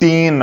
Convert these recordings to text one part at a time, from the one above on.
3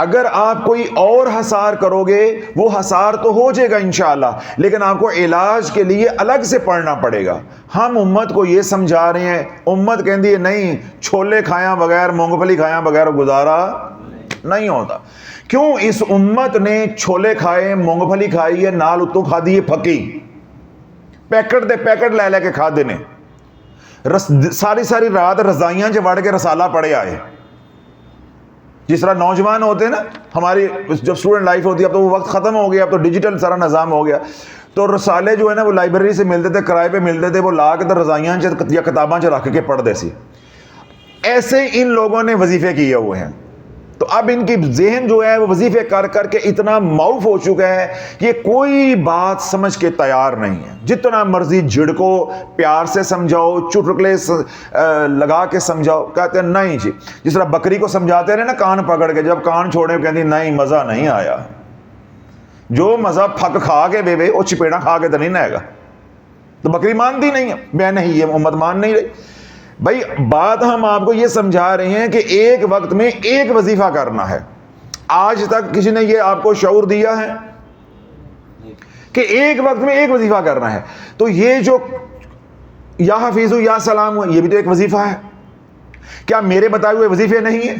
اگر آپ کوئی اور حسار کرو گے وہ حسار تو ہو جائے گا انشاءاللہ، لیکن آپ کو علاج کے لیے الگ سے پڑھنا پڑے گا۔ ہم امت کو یہ سمجھا رہے ہیں، امت کہندی ہے نہیں چھولے کھایاں بغیر، مونگ پھلی کھایاں بغیر گزارا نہیں ہوتا۔ کیوں؟ اس امت نے چھولے کھائے، مونگ پھلی کھائی ہے، نال اتوں کھا دی ہے پھکی، پیکٹ دے پیکٹ لے لے کے کھا دینے، ساری رات رضائیاں چ وڑ کے رسالہ پڑھے آئے۔ جس طرح نوجوان ہوتے ہیں نا، ہماری جب اسٹوڈنٹ لائف ہوتی ہے، اب تو وہ وقت ختم ہو گیا، اب تو ڈیجیٹل سارا نظام ہو گیا، تو رسالے جو ہے نا وہ لائبریری سے ملتے تھے، کرائے پہ ملتے تھے، وہ لا کے تو رضائیاں یا کتاباں چ رکھ کے پڑھ دے سی۔ ایسے ان لوگوں نے وظیفے کیے ہوئے ہیں، تو اب ان کی ذہن جو ہے وہ وظیفے کر کر کے اتنا معاف ہو چکا ہے کہ یہ کوئی بات سمجھ کے تیار نہیں ہے۔ جتنا مرضی جھڑکو، پیار سے سمجھاؤ، چٹکلے لگا کے سمجھاؤ، کہتے ہیں نہیں جی، جس طرح بکری کو سمجھاتے رہے نا کان پکڑ کے، جب کان چھوڑے کہتی نہیں مزہ نہیں آیا، جو مزہ پھک کھا کے بے وہ چپیڑا کھا کے تو نہیں نہے گا، تو بکری مانتی نہیں ہے، میں نہیں، یہ امت مان نہیں رہی۔ بھائی بات ہم آپ کو یہ سمجھا رہے ہیں کہ ایک وقت میں ایک وظیفہ کرنا ہے۔ آج تک کسی نے یہ آپ کو شعور دیا ہے کہ ایک وقت میں ایک وظیفہ کرنا ہے؟ تو یہ جو یا حفیظ یا سلام یہ بھی تو ایک وظیفہ ہے۔ کیا میرے بتائے ہوئے وظیفے نہیں ہیں؟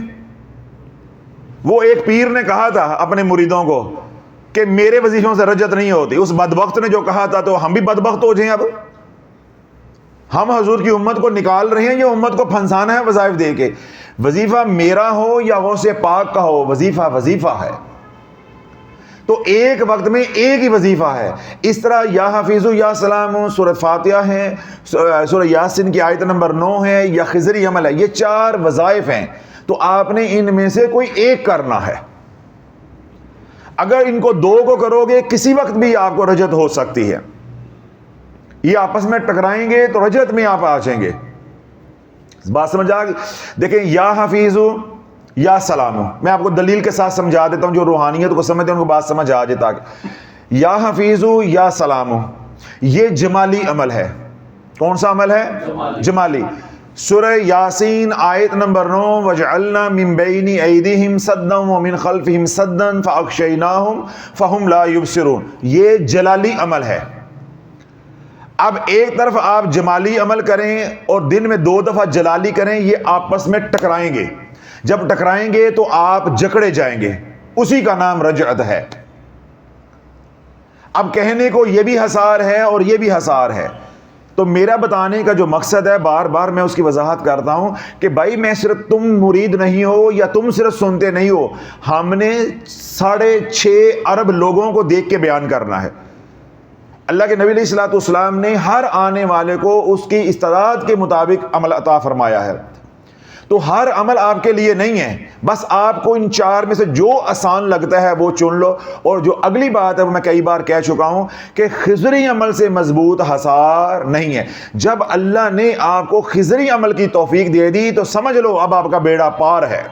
وہ ایک پیر نے کہا تھا اپنے مریدوں کو کہ میرے وظیفوں سے رجت نہیں ہوتی، اس بدبخت نے جو کہا تھا، تو ہم بھی بدبخت ہو جائیں۔ اب ہم حضور کی امت کو نکال رہے ہیں، یہ امت کو پھنسانا ہے وظائف دے کے۔ وظیفہ میرا ہو یا غوث پاک کا ہو، وظیفہ وظیفہ ہے، تو ایک وقت میں ایک ہی وظیفہ ہے۔ اس طرح یا حفیظ یا سلام سورۃ فاتحہ ہے، سورہ یاسین کی آیت نمبر 9 ہے، یا خضری عمل ہے، یہ 4 وظائف ہیں، تو آپ نے ان میں سے کوئی ایک کرنا ہے۔ اگر ان کو 2 کو کرو گے کسی وقت بھی آپ کو رجت ہو سکتی ہے، یہ آپس میں ٹکرائیں گے تو رجت میں آپ آ جائیں گے۔ بات سمجھ آ گئی؟ دیکھیں یا حفیظ یا سلام، میں آپ کو دلیل کے ساتھ سمجھا دیتا ہوں، جو روحانیت کو سمجھتے ہیں ان کو بات سمجھ آ جائے۔ تاکہ یا حفیظ یا سلام یہ جمالی عمل ہے۔ کون سا عمل ہے؟ جمالی۔ سورہ یاسین آیت نمبر 9 وَجَعَلْنَا مِن بَيْنِ أَيْدِيهِمْ سَدًّا وَمِنْ خَلْفِهِمْ سَدًّا فَأَغْشَيْنَاهُمْ فَهُمْ لَا يُبْصِرُونَ، یہ جلالی عمل ہے۔ اب ایک طرف آپ جمالی عمل کریں اور دن میں 2 دفعہ جلالی کریں، یہ آپس میں ٹکرائیں گے، جب ٹکرائیں گے تو آپ جکڑے جائیں گے، اسی کا نام رجعت ہے۔ اب کہنے کو یہ بھی حسار ہے اور یہ بھی حسار ہے، تو میرا بتانے کا جو مقصد ہے، بار بار میں اس کی وضاحت کرتا ہوں کہ بھائی میں صرف تم مرید نہیں ہو یا تم صرف سنتے نہیں ہو، ہم نے 6.5 ارب لوگوں کو دیکھ کے بیان کرنا ہے۔ اللہ کے نبی علیہ الصلوۃ والسلام نے ہر آنے والے کو اس کی استعداد کے مطابق عمل عطا فرمایا ہے، تو ہر عمل آپ کے لیے نہیں ہے، بس آپ کو ان 4 میں سے جو آسان لگتا ہے وہ چن لو۔ اور جو اگلی بات ہے وہ میں کئی بار کہہ چکا ہوں کہ خضری عمل سے مضبوط حسار نہیں ہے۔ جب اللہ نے آپ کو خضری عمل کی توفیق دے دی تو سمجھ لو اب آپ کا بیڑا پار ہے،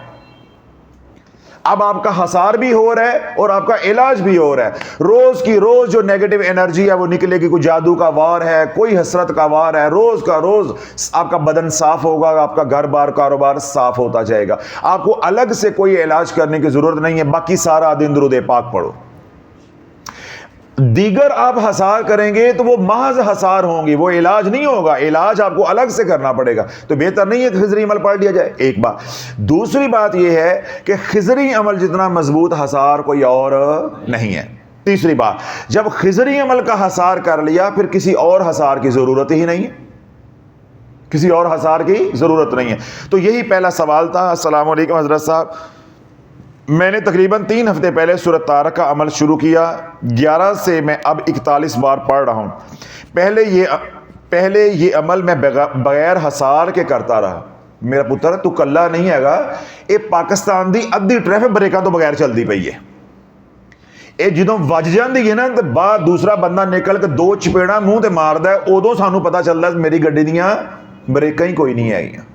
اب آپ کا حسار بھی ہو رہا ہے اور آپ کا علاج بھی ہو رہا ہے۔ روز کی روز جو نیگیٹو انرجی ہے وہ نکلے گی، کوئی جادو کا وار ہے، کوئی حسرت کا وار ہے، روز کا روز آپ کا بدن صاف ہوگا، آپ کا گھر بار کاروبار صاف ہوتا جائے گا۔ آپ کو الگ سے کوئی علاج کرنے کی ضرورت نہیں ہے، باقی سارا دن درود پاک پڑھو۔ دیگر آپ حسار کریں گے تو وہ محض حسار ہوں گی، وہ علاج نہیں ہوگا، علاج آپ کو الگ سے کرنا پڑے گا۔ تو بہتر نہیں ہے کہ خضری عمل پڑھ لیا جائے، ایک بات۔ دوسری بات یہ ہے کہ خضری عمل جتنا مضبوط حسار کوئی اور نہیں ہے۔ تیسری بات، جب خضری عمل کا حسار کر لیا پھر کسی اور حسار کی ضرورت ہی نہیں ہے، کسی اور حسار کی ضرورت نہیں ہے۔ تو یہی پہلا سوال تھا۔ السلام علیکم حضرت صاحب، میں نے تقریباً 3 ہفتے پہلے سورۃ طارق کا عمل شروع کیا، 11 سے میں اب 41 بار پڑھ رہا ہوں۔ پہلے یہ عمل میں بغیر حسار کے کرتا رہا۔ میرا پتر تو کلا نہیں ہے گا، اے پاکستان دی ادھی ٹریفک بریکاں تو بغیر چلتی پئی ہے، اے جدوں وج جاندی ہے نا تے بعد دوسرا بندہ نکل کے 2 چپیڑاں منہ تے ماردا ہے، ادوں سانوں پتہ چلدا ہے میری گڈی دیاں بریکاں ہی کوئی نہیں آئیاں۔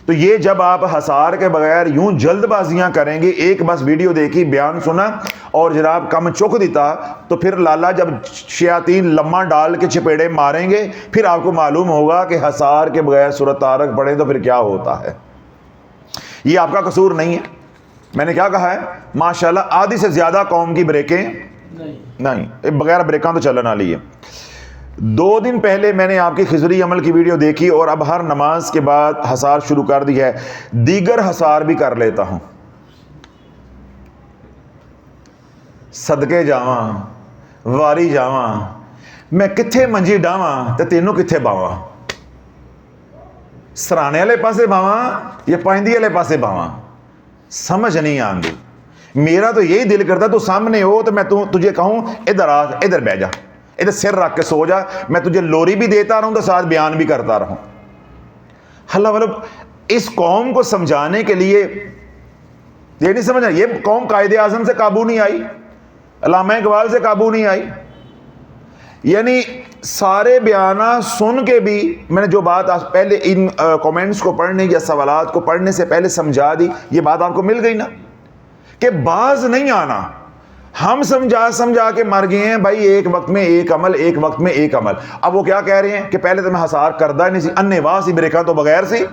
تو یہ جب آپ حسار کے بغیر یوں جلد بازیاں کریں گے، ایک بس ویڈیو دیکھی، بیان سنا اور جناب کم چک دیتا، تو پھر لالا جب شیاطین لمحہ ڈال کے چپیڑے ماریں گے پھر آپ کو معلوم ہوگا کہ حسار کے بغیر سورۃ طارق پڑھیں تو پھر کیا ہوتا ہے۔ یہ آپ کا قصور نہیں ہے، میں نے کیا کہا ہے؟ ماشاءاللہ آدھی سے زیادہ قوم کی بریکیں نہیں، بغیر بریکاں تو چلن والی ہے۔ 2 دن پہلے میں نے آپ کی خضری عمل کی ویڈیو دیکھی اور اب ہر نماز کے بعد حسار شروع کر دی ہے، دیگر حسار بھی کر لیتا ہوں۔ صدقے جاواں واری جاواں، میں کتھے منجی ڈاواں تے تینوں کتھے باواں، سرانے والے پاسے باواں یا پائندی والے پاسے باواں، سمجھ نہیں آندی۔ میرا تو یہی دل کرتا تو سامنے ہو تو میں تجھے کہوں ادھر آ، ادھر بیٹھ جا، ادھر سر رکھ کے سو جا، میں تجھے لوری بھی دیتا رہوں تو ساتھ بیان بھی کرتا رہوں۔ اللہ مطلب اس قوم کو سمجھانے کے لیے یہ نہیں سمجھنا، یہ قوم قائد اعظم سے قابو نہیں آئی، علامہ اقبال سے قابو نہیں آئی، یعنی سارے بیانات سن کے بھی میں نے جو بات پہلے ان کومنٹس کو پڑھنے یا سوالات کو پڑھنے سے پہلے سمجھا دی، یہ بات آپ کو مل گئی نا کہ باز نہیں آنا۔ ہم سمجھا کے مر گئے ہیں بھائی، ایک وقت میں ایک عمل، ایک وقت میں ایک عمل۔ اب وہ کیا کہہ رہے ہیں کہ پہلے تو میں حسار کردہ نہیں سی، انے واہ سی، بریکاں تو بغیر سی،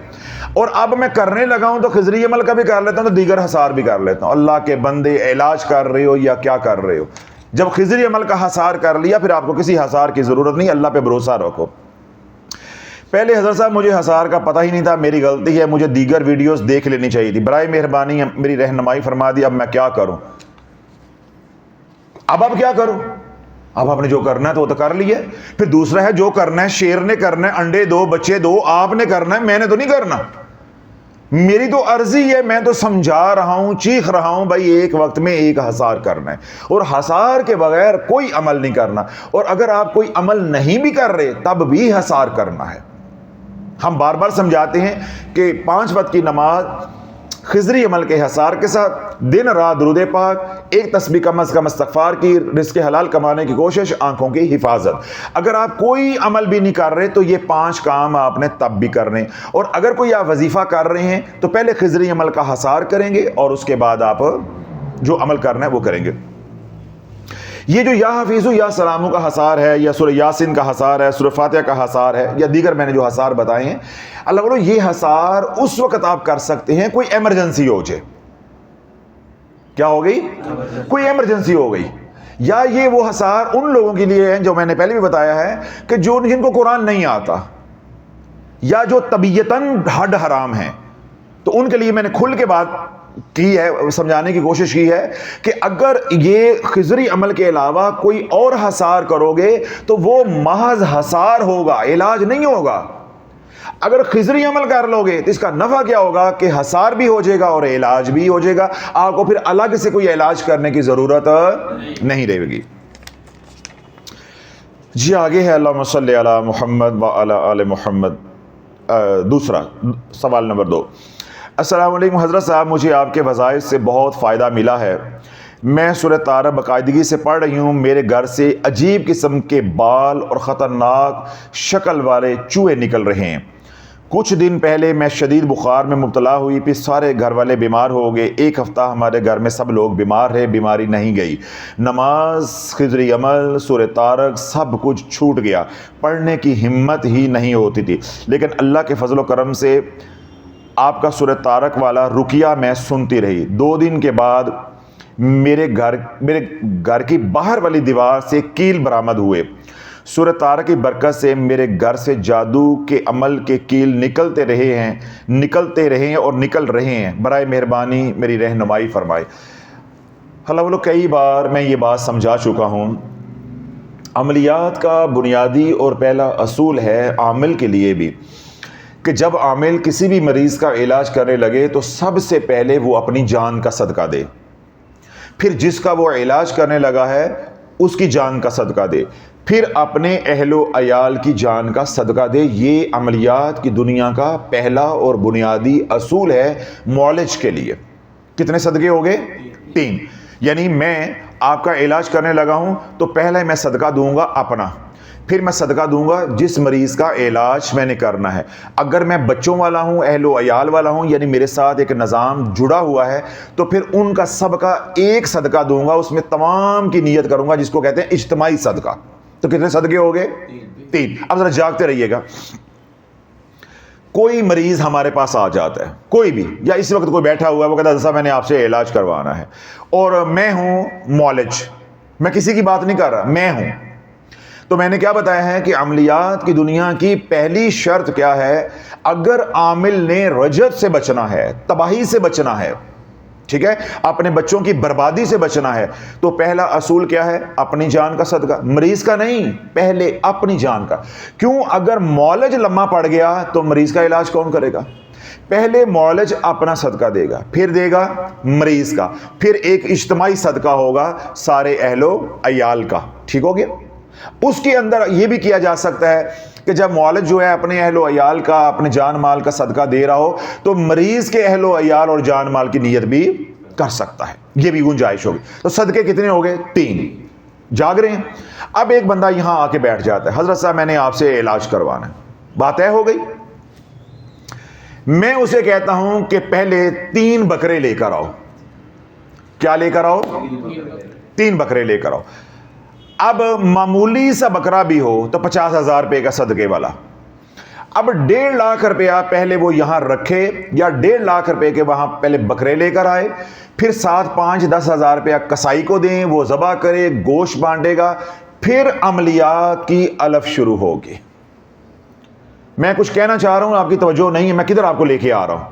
اور اب میں کرنے لگا ہوں تو خضری عمل کا بھی کر لیتا ہوں تو دیگر حسار بھی کر لیتا ہوں۔ اللہ کے بندے، علاج کر رہے ہو یا کیا کر رہے ہو؟ جب خضری عمل کا حسار کر لیا پھر آپ کو کسی حسار کی ضرورت نہیں، اللہ پہ بھروسہ رکھو۔ پہلے حضرت صاحب مجھے حسار کا پتہ ہی نہیں تھا، میری غلطی ہے، مجھے دیگر ویڈیوز دیکھ لینی چاہیے تھی، برائے مہربانی میری رہنمائی فرما دی، اب میں کیا کروں؟ اب کیا کروں؟ اب آپ نے جو کرنا ہے تو کر لیا۔ پھر دوسرا ہے جو کرنا ہے شیر نے کرنا ہے، انڈے دو بچے دو، آپ نے کرنا ہے، میں نے تو نہیں کرنا۔ میری تو عرضی ہے، میں تو سمجھا رہا ہوں، چیخ رہا ہوں بھائی ایک وقت میں ایک حسار کرنا ہے، اور حسار کے بغیر کوئی عمل نہیں کرنا، اور اگر آپ کوئی عمل نہیں بھی کر رہے تب بھی حسار کرنا ہے۔ ہم بار بار سمجھاتے ہیں کہ 5 وقت کی نماز خضری عمل کے حسار کے ساتھ، دن رات درود پاک، ایک تسبیح کم از کم استغفار کی، رزق حلال کمانے کی کوشش، آنکھوں کی حفاظت۔ اگر آپ کوئی عمل بھی نہیں کر رہے تو یہ 5 کام آپ نے تب بھی کرنے، اور اگر کوئی آپ وظیفہ کر رہے ہیں تو پہلے خضری عمل کا حسار کریں گے اور اس کے بعد آپ جو عمل کرنا ہے وہ کریں گے۔ یہ جو یا حفیظو یا سلامو کا حسار ہے، یا سورہ یاسین کا حسار ہے، سورہ فاتحہ کا حسار ہے، یا دیگر میں نے جو حسار بتائے ہیں، اللہ بولو یہ حسار اس وقت آپ کر سکتے ہیں کوئی ایمرجنسی ہو جائے۔ کیا ہو گئی؟ کوئی ایمرجنسی ہو گئی۔ یا یہ وہ حسار ان لوگوں کے لیے ہیں جو میں نے پہلے بھی بتایا ہے کہ جن کو قرآن نہیں آتا یا جو طبیعتاً حد حرام ہیں، تو ان کے لیے میں نے کھل کے بات کی ہے، سمجھانے کی کوشش کی ہے کہ اگر یہ خضری عمل کے علاوہ کوئی اور حسار کرو گے تو وہ محض حسار ہوگا، علاج نہیں ہوگا۔ اگر خضری عمل کر لو گے تو اس کا نفع کیا ہوگا کہ حسار بھی ہو جائے گا اور علاج بھی ہو جائے گا، آپ کو پھر الگ سے کوئی علاج کرنے کی ضرورت نہیں رہے گی۔ جی آگے ہے اللہم صلی علی محمد وعلی آل محمد۔ دوسرا سوال نمبر 2، السلام علیکم حضرت صاحب، مجھے آپ کے وظائف سے بہت فائدہ ملا ہے۔ میں سورہ طارق باقاعدگی سے پڑھ رہی ہوں، میرے گھر سے عجیب قسم کے بال اور خطرناک شکل والے چوہے نکل رہے ہیں۔ کچھ دن پہلے میں شدید بخار میں مبتلا ہوئی، پھر سارے گھر والے بیمار ہو گئے۔ 1 ہفتہ ہمارے گھر میں سب لوگ بیمار رہے، بیماری نہیں گئی۔ نماز، خضری عمل، سورہ طارق سب کچھ چھوٹ گیا، پڑھنے کی ہمت ہی نہیں ہوتی تھی، لیکن اللہ کے فضل و کرم سے آپ کا سورہ طارق والا رقیہ میں سنتی رہی۔ 2 دن کے بعد میرے گھر کی باہر والی دیوار سے کیل برآمد ہوئے۔ سورہ طارق کی برکت سے میرے گھر سے جادو کے عمل کے کیل نکلتے رہے ہیں اور نکل رہے ہیں، برائے مہربانی میری رہنمائی فرمائے۔ اللہ والو کئی بار میں یہ بات سمجھا چکا ہوں، عملیات کا بنیادی اور پہلا اصول ہے عامل کے لیے بھی کہ جب عامل کسی بھی مریض کا علاج کرنے لگے تو سب سے پہلے وہ اپنی جان کا صدقہ دے، پھر جس کا وہ علاج کرنے لگا ہے اس کی جان کا صدقہ دے، پھر اپنے اہل و عیال کی جان کا صدقہ دے۔ یہ عملیات کی دنیا کا پہلا اور بنیادی اصول ہے معالج کے لیے۔ کتنے صدقے ہو گئے؟ 3۔ یعنی میں آپ کا علاج کرنے لگا ہوں تو پہلے میں صدقہ دوں گا اپنا، پھر میں صدقہ دوں گا جس مریض کا علاج میں نے کرنا ہے۔ اگر میں بچوں والا ہوں، اہل و عیال والا ہوں، یعنی میرے ساتھ ایک نظام جڑا ہوا ہے، تو پھر ان کا سب کا ایک صدقہ دوں گا، اس میں تمام کی نیت کروں گا، جس کو کہتے ہیں اجتماعی صدقہ۔ تو کتنے صدقے ہو گئے؟ 3۔ اب ذرا جاگتے رہیے گا۔ کوئی مریض ہمارے پاس آ جاتا ہے، کوئی بھی، یا اس وقت کوئی بیٹھا ہوا ہے، وہ کہتا ہے صاحب میں نے آپ سے علاج کروانا ہے، اور میں ہوں معالج، میں کسی کی بات نہیں کر رہا، میں ہوں، تو میں نے کیا بتایا ہے کہ عملیات کی دنیا کی پہلی شرط کیا ہے؟ اگر عامل نے رجت سے بچنا ہے، تباہی سے بچنا ہے، ٹھیک ہے، اپنے بچوں کی بربادی سے بچنا ہے، تو پہلا اصول کیا ہے؟ اپنی جان کا صدقہ، مریض کا نہیں، پہلے اپنی جان کا۔ کیوں؟ اگر معالج لمحہ پڑ گیا تو مریض کا علاج کون کرے گا؟ پہلے معالج اپنا صدقہ دے گا، پھر دے گا مریض کا، پھر ایک اجتماعی صدقہ ہوگا سارے اہل و عیال کا، ٹھیک ہو گیا؟ اس کے اندر یہ بھی کیا جا سکتا ہے کہ جب معالج جو ہے اپنے اہل و عیال کا، اپنے جان مال کا صدقہ دے رہا ہو، تو مریض کے اہل و عیال اور جان مال کی نیت بھی کر سکتا ہے، یہ بھی گنجائش ہوگی۔ تو صدقے کتنے ہو گئے؟ 3 جاگ رہے ہیں۔ اب ایک بندہ یہاں آ کے بیٹھ جاتا ہے، حضرت صاحب میں نے آپ سے علاج کروانا ہے، بات طے ہو گئی۔ میں اسے کہتا ہوں کہ پہلے 3 بکرے لے کر آؤ۔ کیا لے کر آؤ؟ 3 بکرے لے کر آؤ۔ اب معمولی سا بکرا بھی ہو تو 50,000 روپے کا صدقے والا۔ اب 1.5 لاکھ روپیہ پہلے وہ یہاں رکھے، یا 1.5 لاکھ روپے کے وہاں پہلے بکرے لے کر آئے، پھر 7-5-10,000 روپیہ کسائی کو دیں، وہ ذبح کرے، گوشت بانٹے گا، پھر عملیات کی الف شروع ہوگی۔ میں کچھ کہنا چاہ رہا ہوں، آپ کی توجہ نہیں ہے، میں کدھر آپ کو لے کے آ رہا ہوں۔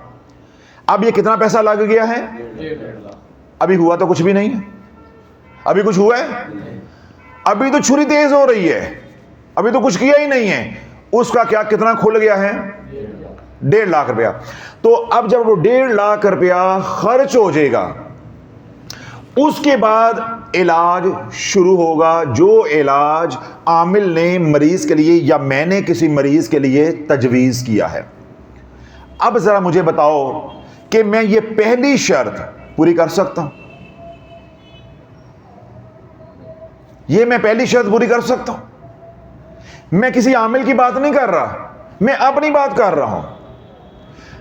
اب یہ کتنا پیسہ لگ گیا ہے؟ ابھی ہوا تو کچھ بھی نہیں ہے، ابھی کچھ ہوا ہے؟ ابھی تو چھری تیز ہو رہی ہے، ابھی تو کچھ کیا ہی نہیں ہے۔ اس کا کیا کتنا کھل گیا ہے؟ 1.5 لاکھ روپیہ۔ تو اب جب وہ 1.5 لاکھ روپیہ خرچ ہو جائے گا، اس کے بعد علاج شروع ہوگا، جو علاج عامل نے مریض کے لیے یا میں نے کسی مریض کے لیے تجویز کیا ہے۔ اب ذرا مجھے بتاؤ کہ میں یہ پہلی شرط پوری کر سکتا ہوں؟ یہ میں پہلی شرط پوری کر سکتا ہوں؟ میں کسی عامل کی بات نہیں کر رہا، میں اپنی بات کر رہا ہوں۔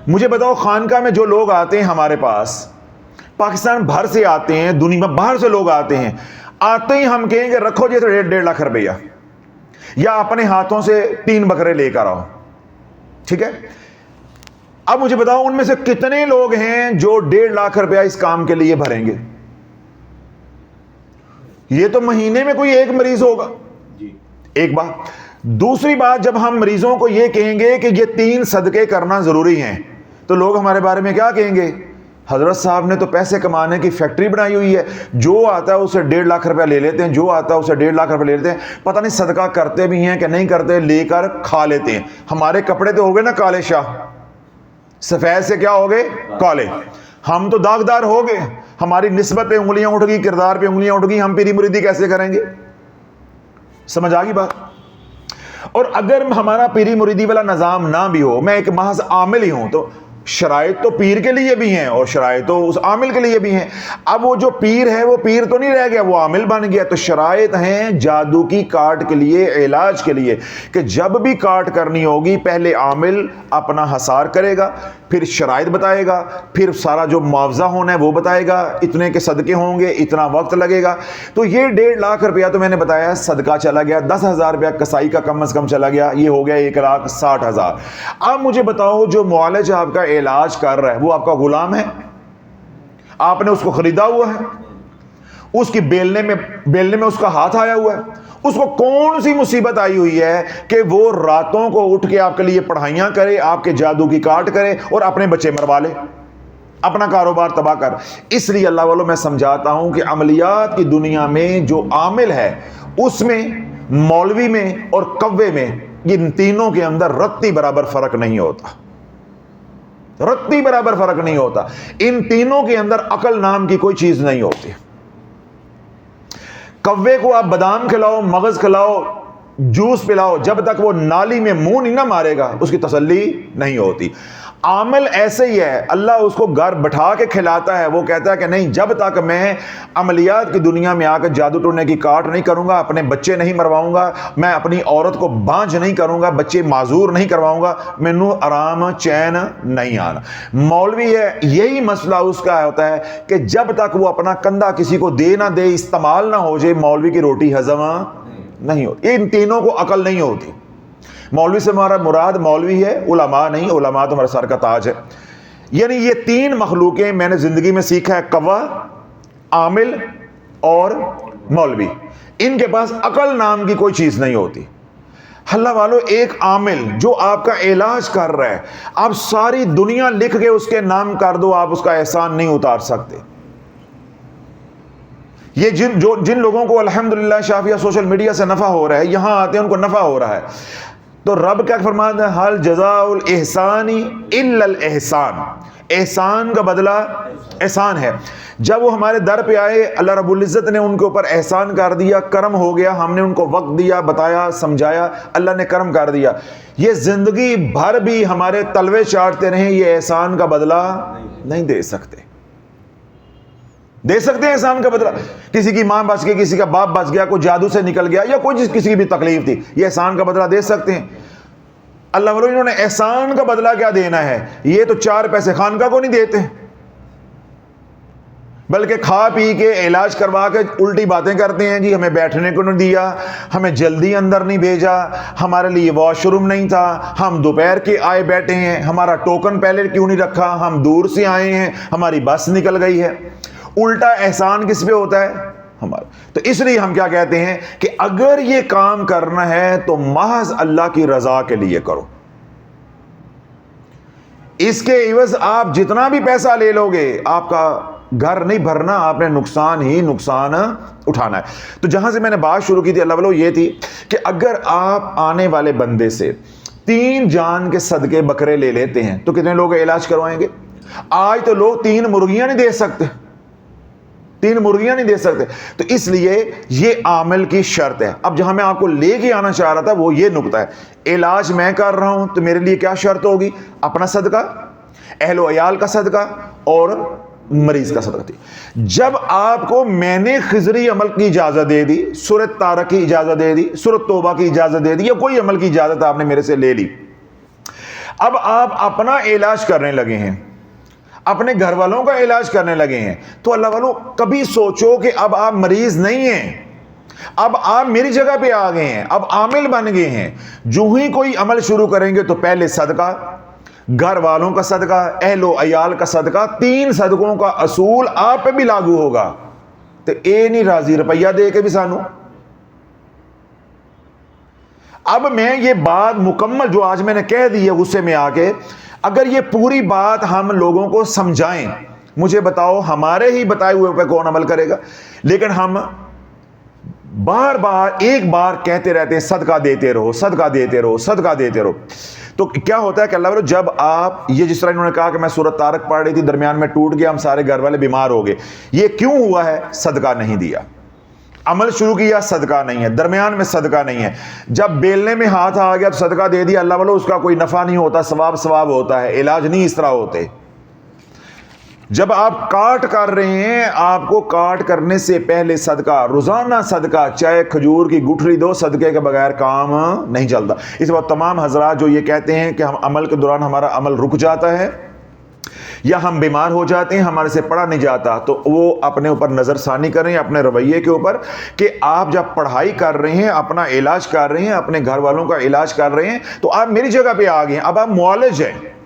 مجھے بتاؤ، خانقاہ میں جو لوگ آتے ہیں ہمارے پاس، پاکستان بھر سے آتے ہیں، دنیا باہر سے لوگ آتے ہیں، آتے ہی ہم کہیں کہ رکھو جیسے 1.5 لاکھ روپیہ، یا اپنے ہاتھوں سے 3 بکرے لے کر آؤ، ٹھیک ہے؟ اب مجھے بتاؤ ان میں سے کتنے لوگ ہیں جو 1.5 لاکھ روپیہ اس کام کے لیے بھریں گے؟ یہ تو مہینے میں کوئی ایک مریض ہوگا۔ ایک بات۔ دوسری بات، جب ہم مریضوں کو یہ کہیں گے کہ یہ 3 صدقے کرنا ضروری ہیں، تو لوگ ہمارے بارے میں کیا کہیں گے؟ حضرت صاحب نے تو پیسے کمانے کی فیکٹری بنائی ہوئی ہے، جو آتا ہے اسے 1.5 لاکھ روپیہ لے لیتے ہیں، جو آتا ہے اسے 1.5 لاکھ روپیہ لے لیتے ہیں، پتہ نہیں صدقہ کرتے بھی ہیں کہ نہیں کرتے، لے کر کھا لیتے ہیں۔ ہمارے کپڑے تو ہو گئے نا کالے شاہ، سفید سے کیا ہو گئے؟ کالے۔ ہم تو داغدار ہو گئے، ہماری نسبت پہ انگلیاں اٹھ گئی، کردار پہ انگلیاں اٹھ گئی، ہم پیری مریدی کیسے کریں گے؟ سمجھ آ گئی بات؟ اور اگر ہمارا پیری مریدی والا نظام نہ بھی ہو، میں ایک محض عامل ہی ہوں، تو شرائط تو پیر کے لیے بھی ہیں اور شرائط تو اس عامل کے لیے بھی ہیں۔ اب وہ جو پیر ہے وہ پیر تو نہیں رہ گیا، وہ عامل بن گیا۔ تو شرائط ہیں جادو کی کاٹ کے لیے، علاج کے لیے، کہ جب بھی کاٹ کرنی ہوگی پہلے عامل اپنا حصار کرے گا، پھر شرائط بتائے گا، پھر سارا جو معاوضہ ہونا ہے وہ بتائے گا، اتنے کے صدقے ہوں گے، اتنا وقت لگے گا۔ تو یہ 1.5 لاکھ روپیہ تو میں نے بتایا صدقہ چلا گیا، 10,000 روپیہ کسائی کا کم از کم چلا گیا، یہ ہو گیا 1,60,000۔ اب مجھے بتاؤ، جو معالج آپ کا علاج کر رہا ہے وہ آپ کا غلام ہے؟ آپ نے اس کو خریدا ہوا ہے؟ اس کی بیلنے میں اس کا ہاتھ آیا ہوا ہے؟ اس کو کون سی مصیبت آئی ہوئی ہے کہ وہ راتوں کو اٹھ کے آپ کے لیے پڑھائیاں کرے، آپ کے جادو کی کاٹ کرے اور اپنے بچے مروا لے، اپنا کاروبار تباہ کر؟ اس لیے اللہ والوں میں سمجھاتا ہوں کہ عملیات کی دنیا میں جو عامل ہے، اس میں مولوی میں اور کوے میں، ان تینوں کے اندر رتی برابر فرق نہیں ہوتا، رتی برابر فرق نہیں ہوتا۔ ان تینوں کے اندر عقل نام کی کوئی چیز نہیں ہوتی۔ کوے کو آپ بادام کھلاؤ، مغز کھلاؤ، جوس پلاؤ، جب تک وہ نالی میں منہ نہیں نہ مارے گا اس کی تسلی نہیں ہوتی۔ عامل ایسے ہی ہے، اللہ اس کو گھر بٹھا کے کھلاتا ہے، وہ کہتا ہے کہ نہیں، جب تک میں عملیات کی دنیا میں آ کر جادو ٹونے کی کاٹ نہیں کروں گا، اپنے بچے نہیں مرواؤں گا، میں اپنی عورت کو بانجھ نہیں کروں گا، بچے معذور نہیں کرواؤں گا، مینوں آرام چین نہیں آنا۔ مولوی ہے، یہی مسئلہ اس کا ہوتا ہے کہ جب تک وہ اپنا کندھا کسی کو دے نہ دے، استعمال نہ ہو جائے، مولوی کی روٹی ہضم نہیں ہوتی۔ ان تینوں کو عقل نہیں ہوتی۔ مولوی سے ہمارا مراد مولوی ہے، علماء نہیں، علماء تو ہمارا سر کا تاج ہے۔ یعنی یہ تین مخلوقیں میں نے زندگی میں سیکھا ہے، قوا، عامل اور مولوی۔ ان کے پاس عقل نام کی کوئی چیز نہیں ہوتی۔ اللہ والو، ایک عامل جو آپ کا علاج کر رہا ہے، آپ ساری دنیا لکھ کے اس کے نام کر دو، آپ اس کا احسان نہیں اتار سکتے۔ یہ جن لوگوں کو الحمدللہ شافیہ سوشل میڈیا سے نفع ہو رہا ہے، یہاں آتے ہیں ان کو نفع ہو رہا ہے، تو رب کیا فرماتا ہے؟ حل جزاء الاحسان الا الاحسان، احسان کا بدلہ احسان ہے۔ جب وہ ہمارے در پہ آئے، اللہ رب العزت نے ان کے اوپر احسان کر دیا، کرم ہو گیا، ہم نے ان کو وقت دیا، بتایا، سمجھایا، اللہ نے کرم کر دیا۔ یہ زندگی بھر بھی ہمارے تلوے چاٹتے رہیں، یہ احسان کا بدلہ نہیں دے سکتے۔ دے سکتے ہیں احسان کا بدلہ؟ کسی کی ماں بچ گئی، کسی کا باپ بچ گیا، کوئی جادو سے نکل گیا، یا کوئی کسی کی بھی تکلیف تھی، یہ احسان کا بدلہ دے سکتے ہیں؟ اللہ والوں، انہوں نے احسان کا بدلہ کیا دینا ہے؟ یہ تو 4 پیسے خانقاہ کو نہیں دیتے، بلکہ کھا پی کے علاج کروا کے الٹی باتیں کرتے ہیں، جی ہمیں بیٹھنے کو نہیں دیا، ہمیں جلدی اندر نہیں بھیجا، ہمارے لیے واش روم نہیں تھا، ہم دوپہر کے آئے بیٹھے ہیں، ہمارا ٹوکن پہلے کیوں نہیں رکھا، ہم دور سے آئے ہیں، ہماری بس نکل گئی ہے۔ الٹا احسان کس پہ ہوتا ہے؟ ہمارا۔ تو اس لیے ہم کیا کہتے ہیں کہ اگر یہ کام کرنا ہے تو محض اللہ کی رضا کے لیے کرو۔ اس کے عوض آپ جتنا بھی پیسہ لے لو گے، آپ کا گھر نہیں بھرنا، آپ نے نقصان ہی نقصان اٹھانا ہے۔ تو جہاں سے میں نے بات شروع کی تھی اللہ والو، یہ تھی کہ اگر آپ آنے والے بندے سے 3 جان کے صدقے بکرے لے لیتے ہیں تو کتنے لوگ علاج کروائیں گے؟ آج تو لوگ 3 مرغیاں نہیں دے سکتے، 3 مرغیاں نہیں دے سکتے۔ تو اس لیے یہ عامل کی شرط ہے۔ اب جہاں میں آپ کو لے کے آنا چاہ رہا تھا وہ یہ نقطہ ہے، علاج میں کر رہا ہوں تو میرے لیے کیا شرط ہوگی؟ اپنا صدقہ، اہل و عیال کا صدقہ اور مریض کا صدقہ تھی۔ جب آپ کو میں نے خضری عمل کی اجازت دے دی، سورۃ طارق کی اجازت دے دی، سورۃ توبہ کی اجازت دے دی، یا کوئی عمل کی اجازت آپ نے میرے سے لے لی، اب آپ اپنا علاج کرنے لگے ہیں، اپنے گھر والوں کا علاج کرنے لگے ہیں، تو اللہ والوں کبھی سوچو کہ اب آپ مریض نہیں ہیں، اب آپ میری جگہ پہ آ گئے ہیں، اب عامل بن گئے ہیں۔ جو ہی کوئی عمل شروع کریں گے تو پہلے صدقہ، گھر والوں کا صدقہ، اہل و عیال کا صدقہ، 3 صدقوں کا اصول آپ پہ بھی لاگو ہوگا۔ تو اے نہیں راضی روپیہ دے کے بھی سانو۔ اب میں یہ بات مکمل جو آج میں نے کہہ دی ہے غصے میں آ کے، اگر یہ پوری بات ہم لوگوں کو سمجھائیں، مجھے بتاؤ ہمارے ہی بتائے ہوئے پہ کون عمل کرے گا؟ لیکن ہم بار بار ایک بار کہتے رہتے ہیں صدقہ دیتے رہو، صدقہ دیتے رہو، صدقہ دیتے رہو۔ تو کیا ہوتا ہے کہ اللہ جب آپ یہ جس طرح انہوں نے کہا کہ میں سورۃ طارق پڑھ رہی تھی، درمیان میں ٹوٹ گیا، ہم سارے گھر والے بیمار ہو گئے، یہ کیوں ہوا ہے؟ صدقہ نہیں دیا۔ عمل شروع کیا، صدقہ نہیں ہے، درمیان میں صدقہ نہیں ہے، جب بیلنے میں ہاتھ آ گیا تو صدقہ دے دیا، اللہ والو اس کا کوئی نفع نہیں ہوتا، ثواب ہوتا ہے، علاج نہیں اس طرح ہوتے۔ جب آپ کاٹ کر رہے ہیں، آپ کو کاٹ کرنے سے پہلے صدقہ، روزانہ صدقہ، چاہے کھجور کی گٹھلی دو، صدقے کے بغیر کام نہیں چلتا۔ اس وقت تمام حضرات جو یہ کہتے ہیں کہ ہم عمل کے دوران ہمارا عمل رک جاتا ہے یا ہم بیمار ہو جاتے ہیں، ہمارے سے پڑھا نہیں جاتا، تو وہ اپنے اوپر نظر ثانی کریں، اپنے رویے کے اوپر، کہ آپ جب پڑھائی کر رہے ہیں، اپنا علاج کر رہے ہیں، اپنے گھر والوں کا علاج کر رہے ہیں، تو آپ میری جگہ پہ آ گئے ہیں، اب آپ معالج ہیں۔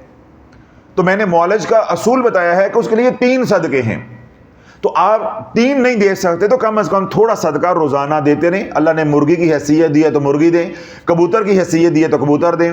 تو میں نے معالج کا اصول بتایا ہے کہ اس کے لیے 3 صدقے ہیں، تو آپ 3 نہیں دے سکتے تو کم از کم تھوڑا صدقہ روزانہ دیتے رہیں۔ اللہ نے مرغی کی حیثیت دی ہے تو مرغی دیں، کبوتر کی حیثیت دی ہے تو کبوتر دیں،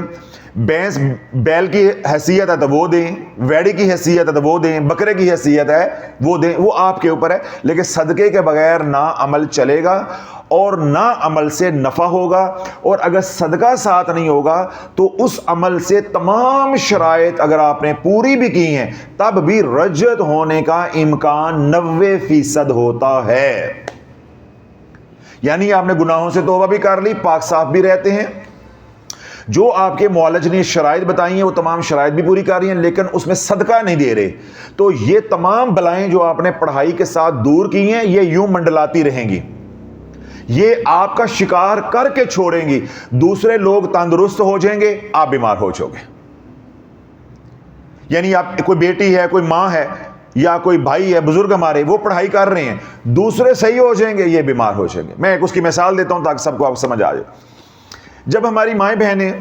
بھینس بیل کی حیثیت ہے تو وہ دیں، ویڑی کی حیثیت ہے تو وہ دیں، بکرے کی حیثیت ہے وہ دیں، وہ آپ کے اوپر ہے۔ لیکن صدقے کے بغیر نہ عمل چلے گا اور نہ عمل سے نفع ہوگا، اور اگر صدقہ ساتھ نہیں ہوگا تو اس عمل سے تمام شرائط اگر آپ نے پوری بھی کی ہیں تب بھی رجعت ہونے کا امکان 90% ہوتا ہے۔ یعنی آپ نے گناہوں سے توبہ بھی کر لی، پاک صاف بھی رہتے ہیں، جو آپ کے معالج نے شرائط بتائی ہیں وہ تمام شرائط بھی پوری کر رہی ہیں، لیکن اس میں صدقہ نہیں دے رہے، تو یہ تمام بلائیں جو آپ نے پڑھائی کے ساتھ دور کی ہیں یہ یوں منڈلاتی رہیں گی، یہ آپ کا شکار کر کے چھوڑیں گی۔ دوسرے لوگ تندرست ہو جائیں گے، آپ بیمار ہو جاؤ گے۔ یعنی آپ کوئی بیٹی ہے، کوئی ماں ہے یا کوئی بھائی ہے، بزرگ ہمارے، وہ پڑھائی کر رہے ہیں، دوسرے صحیح ہو جائیں گے، یہ بیمار ہو جائیں گے۔ میں ایک اس کی مثال دیتا ہوں تاکہ سب کو آپ سمجھ آ جائے۔ جب ہماری مائیں بہنیں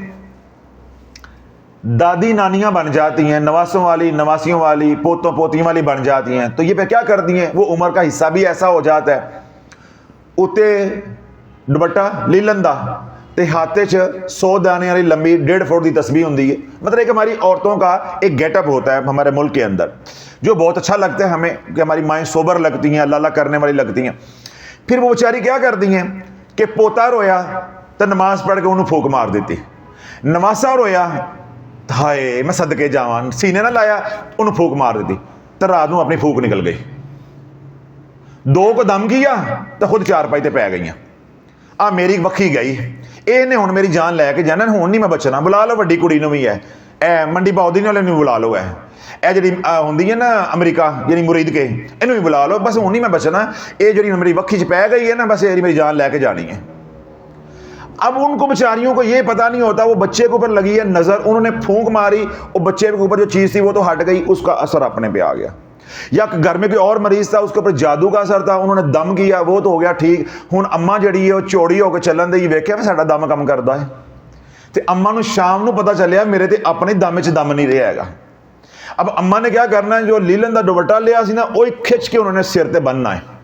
دادی نانیاں بن جاتی ہیں، نواسوں والی، نواسیوں والی، پوتوں پوتیوں والی بن جاتی ہیں، تو یہ پہ کیا کرتی ہیں؟ وہ عمر کا حصہ بھی ایسا ہو جاتا ہے، اتے دوپٹہ لیلندا تے ہاتھے چ 100 دانے والی لمبی 1.5 فٹ دی تسبیح ہوندی ہے. مطلب ایک ہماری عورتوں کا ایک گیٹ اپ ہوتا ہے ہمارے ملک کے اندر جو بہت اچھا لگتا ہے ہمیں کہ ہماری مائیں سوبر لگتی ہیں، اللہ اللہ کرنے والی لگتی ہیں. پھر وہ بیچاری کیا کرتی ہیں کہ پوتا رویا تو نماز پڑھ کے انہوں پھونک مار دیتی، نواسا رویا ہائے میں صدقے جاواں سینے نہ لایا انہوں پھونک مار دیتی، تو رات نو اپنی پھونک نکل گئی. 2 کو دم کیا تو خود 4 پائی تے پی گئی. آ میری وکھی گئی، اے نے ہن میری جان لے کے جانا، ہن نہیں میں بچنا. بلا لو وڈی کڑی نو بھی ہے، اے منڈی باؤدی والے نو بلا لو، اے جڑی ہوندی ہے نا امریکہ یعنی مرید کے، اینو بھی بلا لو، بس ہن نہیں میں بچنا. اے جڑی میری وکھی چ پی گئی ہے نا، بس میری جان لے کے جانی ہے. اب ان کو بیچاریوں کو یہ پتہ نہیں ہوتا، وہ بچے کے اوپر لگی ہے نظر، انہوں نے پھونک ماری، وہ بچے کے اوپر جو چیز تھی وہ تو ہٹ گئی، اس کا اثر اپنے پہ آ گیا. یا گھر میں کوئی اور مریض تھا، اس کے اوپر جادو کا اثر تھا، انہوں نے دم کیا، وہ تو ہو گیا ٹھیک. ہن اماں جڑی ہے وہ چوڑی ہو کے چلن دے، ویکھیا میں ساڈا دم کم کردا ہے، تے اماں نو شام نو پتہ چلیا میرے تے اپنے دم وچ دم نہیں رہا ہے. اب اماں نے کیا کرنا ہے، جو لیلن دا دوپٹہ لیا سی نا، وہی کھچ کے انہوں نے سر تے بننا ہے.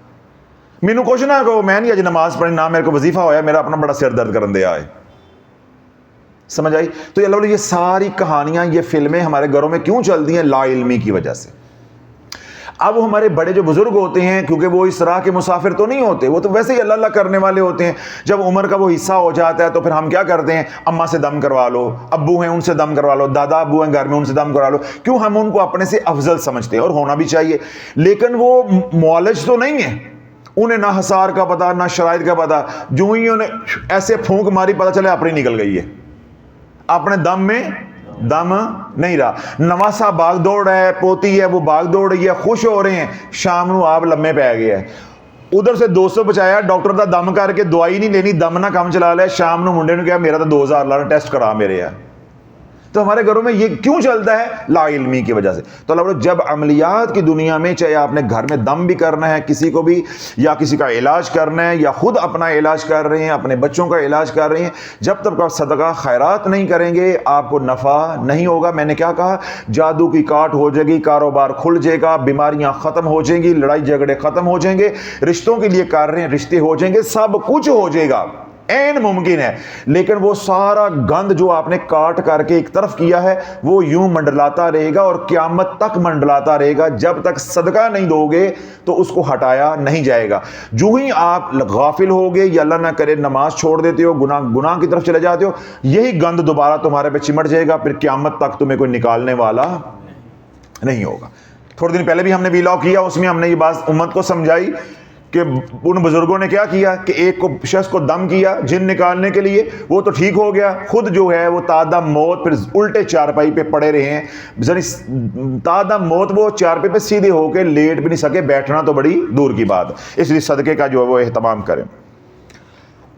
مینوں کچھ نہ کہو، میں نہیں اج نماز پڑھنی، نہ میرے کو وظیفہ ہویا، میرا اپنا بڑا سر درد کرن دیا ہے. سمجھ آئی؟ تو یہ ساری کہانیاں، یہ فلمیں ہمارے گھروں میں کیوں چلتی ہیں؟ لا علمی کی وجہ سے. اب ہمارے بڑے جو بزرگ ہوتے ہیں، کیونکہ وہ اس طرح کے مسافر تو نہیں ہوتے، وہ تو ویسے ہی اللہ اللہ کرنے والے ہوتے ہیں. جب عمر کا وہ حصہ ہو جاتا ہے تو پھر ہم کیا کرتے ہیں؟ اماں سے دم کروا لو، ابو ہیں ان سے دم کروا لو، دادا ابو ہیں گھر میں ان سے دم کروا لو. کیوں؟ ہم ان کو اپنے سے افضل سمجھتے ہیں، اور ہونا بھی چاہیے. لیکن وہ معالج تو نہیں ہے، انہیں نہ حسار کا پتہ نہ شرائط کا پتہ. جو ہی انہیں ایسے پھونک ماری، پتہ چلے اپنی نکل گئی ہے، اپنے دم میں دم نہیں رہا. نواسا بھاگ دوڑ ہے، پوتی ہے وہ بھاگ دوڑ رہی ہے، خوش ہو رہے ہیں، شام نو آپ لمے پی گئے ہیں. ادھر سے 200 بچایا، ڈاکٹر دا دم کر کے دوائی نہیں لینی، دم نہ کم چلا لے. شام نو منڈے نے کہا میرا تو 2000 لانا ٹیسٹ کرا میرے ہے. تو ہمارے گھروں میں یہ کیوں چلتا ہے؟ لا علمی کی وجہ سے. تو اللہ بولے جب عملیات کی دنیا میں، چاہے آپ نے گھر میں دم بھی کرنا ہے کسی کو بھی، یا کسی کا علاج کرنا ہے، یا خود اپنا علاج کر رہے ہیں، اپنے بچوں کا علاج کر رہے ہیں، جب تک آپ صدقہ خیرات نہیں کریں گے آپ کو نفع نہیں ہوگا. میں نے کیا کہا؟ جادو کی کاٹ ہو جائے گی، کاروبار کھل جائے گا، بیماریاں ختم ہو جائیں گی، لڑائی جھگڑے ختم ہو جائیں گے، رشتوں کے لیے کر رہے ہیں رشتے ہو جائیں گے، سب کچھ ہو جائے گا، این ممکن ہے. لیکن وہ سارا گند جو آپ نے کاٹ کر کے ایک طرف کیا ہے وہ یوں منڈلاتا رہے گا اور قیامت تک منڈلاتا رہے گا. جب تک صدقہ نہیں دو گے تو اس کو ہٹایا نہیں جائے گا. جو ہی آپ غافل ہوگے یا اللہ نہ کرے نماز چھوڑ دیتے ہو، گناہ کی طرف چلے جاتے ہو، یہی گند دوبارہ تمہارے پہ چمٹ جائے گا، پھر قیامت تک تمہیں کوئی نکالنے والا نہیں ہوگا. تھوڑے دن پہلے بھی ہم نے ویلاگ کیا، اس میں ہم نے یہ بات امت کو سمجھائی کہ ان بزرگوں نے کیا کیا کہ ایک کو شخص کو دم کیا جن نکالنے کے لیے، وہ تو ٹھیک ہو گیا، خود جو ہے وہ تادم موت پھر الٹے چارپائی پہ پڑے رہے ہیں. تادم موت وہ چارپائی پہ سیدھے ہو کے لیٹ بھی نہیں سکے، بیٹھنا تو بڑی دور کی بات. اس لیے صدقے کا جو ہے وہ اہتمام کریں.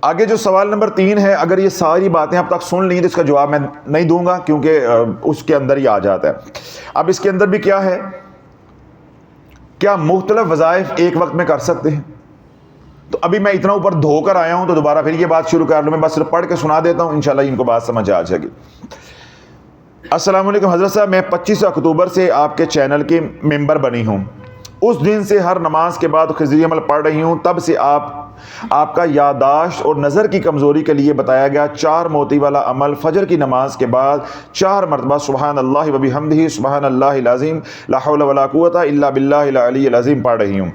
آگے جو سوال نمبر 3 ہے، اگر یہ ساری باتیں اب تک سن لی تو اس کا جواب میں نہیں دوں گا کیونکہ اس کے اندر ہی آ جاتا ہے. اب اس کے اندر بھی کیا ہے، کیا مختلف وظائف ایک وقت میں کر سکتے ہیں؟ تو ابھی میں اتنا اوپر دھو کر آیا ہوں تو دوبارہ پھر یہ بات شروع کر لوں. میں بس صرف پڑھ کے سنا دیتا ہوں، انشاءاللہ ان کو بات سمجھ آ جائے گی. السلام علیکم حضرت صاحب، میں 25 اکتوبر سے آپ کے چینل کی ممبر بنی ہوں. اس دن سے ہر نماز کے بعد خضری عمل پڑھ رہی ہوں. تب سے آپ کا یادداشت اور نظر کی کمزوری کے لیے بتایا گیا 4 موتی والا عمل فجر کی نماز کے بعد 4 مرتبہ سبحان اللہ و بحمدہ سبحان اللہ العظیم لا حول ولا قوت الا باللہ العلی العظیم پڑھ رہی ہوں.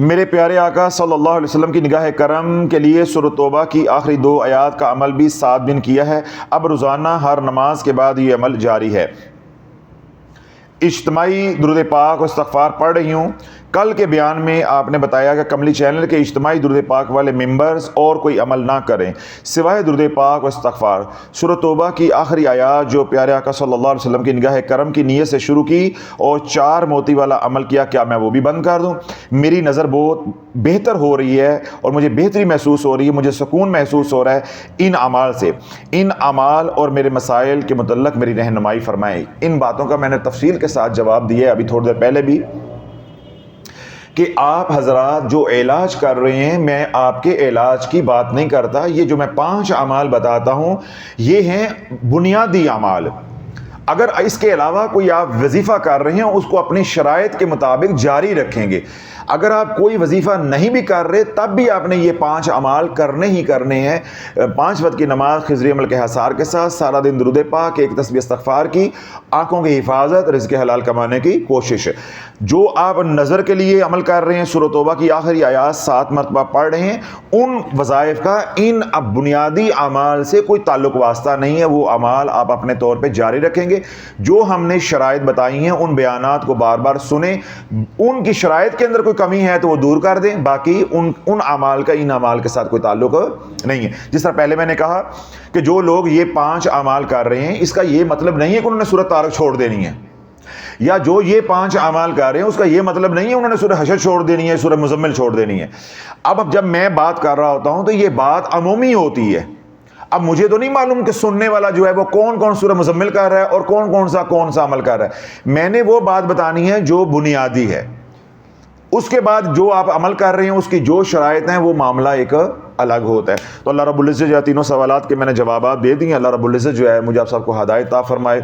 میرے پیارے آقا صلی اللہ علیہ وسلم کی نگاہ کرم کے لیے سورۃ توبہ کی آخری 2 آیات کا عمل بھی 7 دن کیا ہے. اب روزانہ ہر نماز کے بعد یہ عمل جاری ہے. اجتماعی درود پاک و استغفار پڑھ رہی ہوں. کل کے بیان میں آپ نے بتایا کہ کملی چینل کے اجتماعی درود پاک والے ممبرز اور کوئی عمل نہ کریں سوائے درود پاک و استغفار. سورۃ توبہ کی آخری آیات جو پیارے آقا صلی اللہ علیہ وسلم کی نگاہ کرم کی نیت سے شروع کی اور 4 موتی والا عمل کیا، کیا میں وہ بھی بند کر دوں؟ میری نظر بہت بہتر ہو رہی ہے اور مجھے بہتری محسوس ہو رہی ہے، مجھے سکون محسوس ہو رہا ہے ان اعمال سے. ان اعمال اور میرے مسائل کے متعلق میری رہنمائی فرمائیں. ان باتوں کا میں نے تفصیل کے ساتھ جواب دیا ہے ابھی تھوڑی دیر پہلے بھی کہ آپ حضرات جو علاج کر رہے ہیں، میں آپ کے علاج کی بات نہیں کرتا، یہ جو میں 5 اعمال بتاتا ہوں یہ ہیں بنیادی اعمال۔ اگر اس کے علاوہ کوئی آپ وظیفہ کر رہے ہیں اس کو اپنی شرائط کے مطابق جاری رکھیں گے۔ اگر آپ کوئی وظیفہ نہیں بھی کر رہے تب بھی آپ نے یہ 5 اعمال کرنے ہی کرنے ہیں۔ 5 وقت کی نماز خضری عمل کے حصار کے ساتھ، سارا دن درود پاک، ایک تسبیح استغفار کی، آنکھوں کی حفاظت، رزق حلال کمانے کی کوشش۔ جو آپ نظر کے لیے عمل کر رہے ہیں، سورۃ توبہ کی آخری آیات 7 مرتبہ پڑھ رہے ہیں، ان وظائف کا ان اب بنیادی اعمال سے کوئی تعلق واسطہ نہیں ہے۔ وہ اعمال آپ اپنے طور پہ جاری رکھیں گے۔ جو ہم نے شرائط بتائی ہیں ان بیانات کو بار بار سنیں، ان کی شرائط کے اندر کوئی کمی ہے تو وہ دور کر دیں، باقی ان اعمال کا ان اعمال کے ساتھ کوئی تعلق نہیں ہے۔ جس طرح پہلے میں نے کہا کہ جو لوگ یہ 5 اعمال کر رہے ہیں اس کا یہ مطلب نہیں ہے کہ انہوں نے سورۃ طارق چھوڑ دینی ہے، یا جو یہ 5 اعمال کر رہے ہیں اس کا یہ مطلب نہیں ہے انہوں نے سورہ حشر چھوڑ دینی ہے، سورہ مزمل چھوڑ دینی ہے۔ اب جب میں بات کر رہا ہوتا ہوں تو یہ بات عمومی ہوتی ہے۔ اب مجھے تو نہیں معلوم کہ سننے والا جو ہے وہ کون کون سورہ مزمل کر رہا ہے اور کون سا عمل کر رہا ہے۔ میں نے وہ بات بتانی ہے جو بنیادی ہے، اس کے بعد جو آپ عمل کر رہے ہیں اس کی جو شرائط ہیں وہ معاملہ ایک الگ ہوتا ہے۔ تو اللہ رب العزت جو ہے تینوں سوالات کے میں نے جوابات دے دی ہیں۔ اللہ رب العزت جو ہے مجھے آپ سب کو ہدایت عطا فرمائے،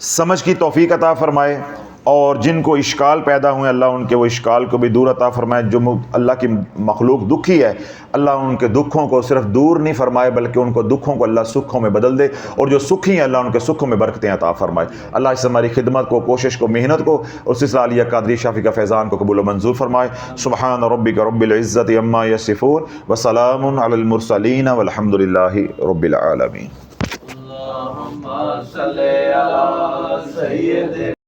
سمجھ کی توفیق عطا فرمائے، اور جن کو اشکال پیدا ہوئے اللہ ان کے وہ اشکال کو بھی دور عطا فرمائے۔ جو اللہ کی مخلوق دکھی ہے اللہ ان کے دکھوں کو صرف دور نہیں فرمائے بلکہ ان کو دکھوں کو اللہ سکھوں میں بدل دے، اور جو سکھی ہیں اللہ ان کے سکھوں میں برکتیں عطا فرمائے۔ اللہ اس ہماری خدمت کو، کوشش کو، محنت کو اور سلسلہ علیہ قادری شافی کا فیضان کو قبول و منظور فرمائے۔ سبحان ربک رب العزت عما یصفون وسلام علی المرسلین والحمد للہ رب العالمین۔ اللہم صلی علی سیدنا